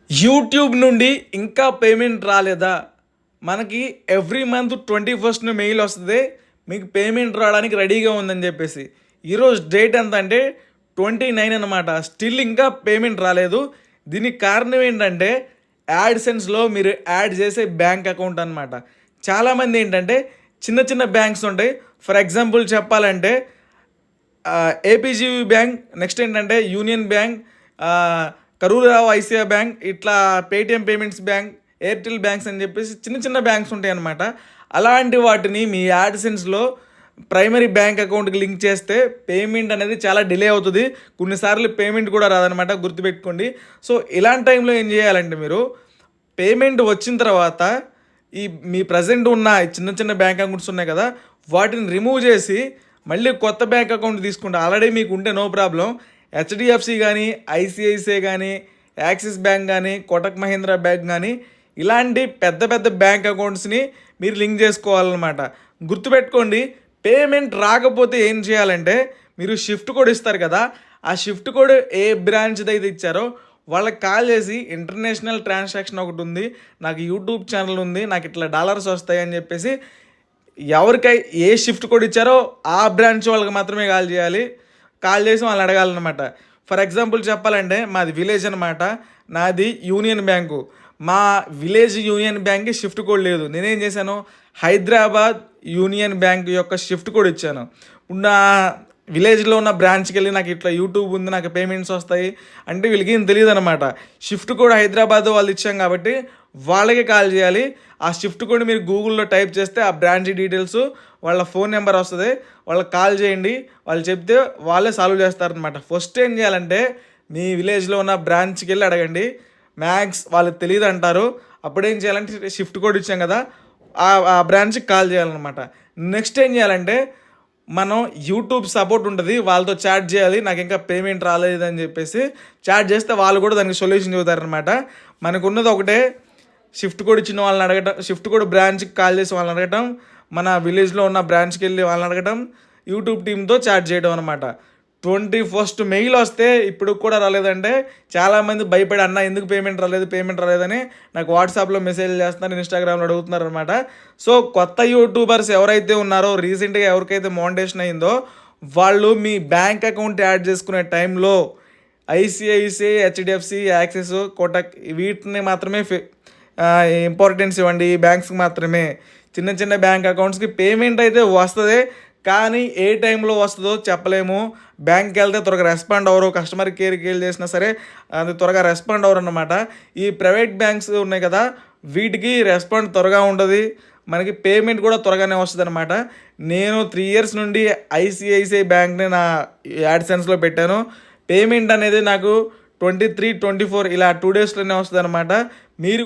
YouTube నుండి ఇంకా payment రాలేదా? మనకి ఎవ్రీ మంత్ 21st మెయిల్ వస్తుంది, మీకు పేమెంట్ రావడానికి రెడీగా ఉందని చెప్పేసి. ఈరోజు డేట్ ఎంత అంటే 29 అనమాట. స్టిల్ ఇంకా పేమెంట్ రాలేదు. దీనికి కారణం ఏంటంటే యాడ్సెన్స్లో మీరు యాడ్ చేసే బ్యాంక్ అకౌంట్ అనమాట. చాలామంది ఏంటంటే చిన్న చిన్న బ్యాంక్స్ ఉంటాయి. ఫర్ ఎగ్జాంపుల్ చెప్పాలంటే ఏపీజీబీ బ్యాంక్, నెక్స్ట్ ఏంటంటే యూనియన్ బ్యాంక్, కరూరావు ఐసిఐ బ్యాంక్, ఇట్లా Paytm payments bank, Airtel banks అని చెప్పేసి చిన్న చిన్న బ్యాంక్స్ ఉంటాయి అన్నమాట. అలాంటి వాటిని మీ యాడ్సెన్స్లో ప్రైమరీ బ్యాంక్ అకౌంట్కి లింక్ చేస్తే పేమెంట్ అనేది చాలా డిలే అవుతుంది. కొన్నిసార్లు పేమెంట్ కూడా రాదనమాట, గుర్తుపెట్టుకోండి. సో ఇలాంటి టైంలో ఏం చేయాలంటే మీరు పేమెంట్ వచ్చిన తర్వాత మీ ప్రజెంట్ ఉన్న చిన్న చిన్న బ్యాంక్ అకౌంట్స్ ఉన్నాయి కదా, వాటిని రిమూవ్ చేసి మళ్ళీ కొత్త బ్యాంక్ అకౌంట్ తీసుకుంటే ఆల్రెడీ మీకు ఉంటే నో ప్రాబ్లం. హెచ్డిఎఫ్సి కానీ, ఐసిఐసిఐ కానీ, యాక్సిస్ బ్యాంక్ కానీ, కోటక్ మహీంద్రా బ్యాంక్ కానీ, ఇలాంటి పెద్ద పెద్ద బ్యాంక్ అకౌంట్స్ని మీరు లింక్ చేసుకోవాలన్నమాట. గుర్తుపెట్టుకోండి, పేమెంట్ రాకపోతే ఏం చేయాలంటే మీరు షిఫ్ట్ కోడ్ ఇస్తారు కదా, ఆ షిఫ్ట్ కోడ్ ఏ బ్రాంచ్ది అయితే ఇచ్చారో వాళ్ళకి కాల్ చేసి ఇంటర్నేషనల్ ట్రాన్సాక్షన్ ఒకటి ఉంది, నాకు యూట్యూబ్ ఛానల్ ఉంది, నాకు ఇట్లా డాలర్స్ వస్తాయి అని చెప్పేసి ఎవరికై ఏ షిఫ్ట్ కోడ్ ఇచ్చారో ఆ బ్రాంచ్ వాళ్ళకి మాత్రమే కాల్ చేయాలి. కాల్ చేసి వాళ్ళని అడగాలన్నమాట. ఫర్ ఎగ్జాంపుల్ చెప్పాలంటే మాది విలేజ్ అనమాట, నాది యూనియన్ బ్యాంకు. మా విలేజ్ యూనియన్ బ్యాంక్కి షిఫ్ట్ కోడ్ లేదు. నేనేం చేశాను, హైదరాబాద్ యూనియన్ బ్యాంక్ యొక్క షిఫ్ట్ కోడ్ ఇచ్చాను. నా విలేజ్లో ఉన్న బ్రాంచ్కి వెళ్ళి నాకు ఇట్లా యూట్యూబ్ ఉంది, నాకు పేమెంట్స్ వస్తాయి అంటే వీళ్ళకి ఏం తెలియదు అనమాట. షిఫ్ట్ కోడ్ హైదరాబాద్ వాళ్ళు ఇచ్చాం కాబట్టి వాళ్ళకే కాల్ చేయాలి. ఆ షిఫ్ట్ కోడ్ మీరు గూగుల్లో టైప్ చేస్తే ఆ బ్రాంచ్ డీటెయిల్స్, వాళ్ళ ఫోన్ నెంబర్ వస్తుంది, వాళ్ళకి కాల్ చేయండి. వాళ్ళు చెప్తే వాళ్ళే సాల్వ్ చేస్తారనమాట. ఫస్ట్ ఏం చేయాలంటే మీ విలేజ్లో ఉన్న బ్రాంచ్కి వెళ్ళి అడగండి. మ్యాక్స్ వాళ్ళకి తెలియదు అంటారు. అప్పుడేం చేయాలంటే షిఫ్ట్ కోడ్ ఇచ్చాం కదా, ఆ బ్రాంచ్కి కాల్ చేయాలన్నమాట. నెక్స్ట్ ఏం చేయాలంటే మనం యూట్యూబ్ సపోర్ట్ ఉంటుంది, వాళ్ళతో చాట్ చేయాలి. నాకు ఇంకా పేమెంట్ రాలేదని చెప్పేసి చాట్ చేస్తే వాళ్ళు కూడా దానికి సొల్యూషన్ చెబుతారనమాట. మనకున్నది ఒకటే, షిఫ్ట్ కోడ్ ఇచ్చిన వాళ్ళని అడగటం, షిఫ్ట్ కోడ్ బ్రాంచ్కి కాల్ చేసి వాళ్ళని అడగటం, మన విలేజ్లో ఉన్న బ్రాంచ్కి వెళ్ళి వాళ్ళని అడగటం, యూట్యూబ్ టీంతో చాట్ చేయడం అనమాట. 21st మెయిల్ వస్తే ఇప్పుడు కూడా రాలేదంటే చాలామంది భయపడి అన్న ఎందుకు పేమెంట్ రాలేదని నాకు వాట్సాప్లో మెసేజ్ చేస్తున్నారు, ఇన్స్టాగ్రామ్లో అడుగుతున్నారు అనమాట. సో కొత్త యూట్యూబర్స్ ఎవరైతే ఉన్నారో, రీసెంట్గా ఎవరికైతే మోనిటైజేషన్ అయిందో వాళ్ళు మీ బ్యాంక్ అకౌంట్ యాడ్ చేసుకునే టైంలో ఐసిఐసిఐ, హెచ్డిఎఫ్సి, యాక్సిస్, కోటక్ వీటిని మాత్రమే ఇంపార్టెన్స్ ఇవ్వండి. ఈ బ్యాంక్స్కి మాత్రమే. చిన్న చిన్న బ్యాంక్ అకౌంట్స్కి పేమెంట్ అయితే వస్తుంది, కానీ ఏ టైంలో వస్తుందో చెప్పలేము. బ్యాంక్కి వెళ్తే త్వరగా రెస్పాండ్ అవ్వరు, కస్టమర్ కేర్కి వెళ్ళి చేసినా సరే అది త్వరగా రెస్పాండ్ అవ్వరు అన్నమాట. ఈ ప్రైవేట్ బ్యాంక్స్ ఉన్నాయి కదా, వీటికి రెస్పాండ్ త్వరగా ఉంటుంది, మనకి పేమెంట్ కూడా త్వరగానే వస్తుంది అనమాట. నేను 3 years నుండి ఐసిఐసిఐ బ్యాంక్ని నా యాడ్సెన్స్లో పెట్టాను. పేమెంట్ అనేది నాకు 23, 24 ఇలా 2 daysలోనే వస్తుంది అనమాట. మీరు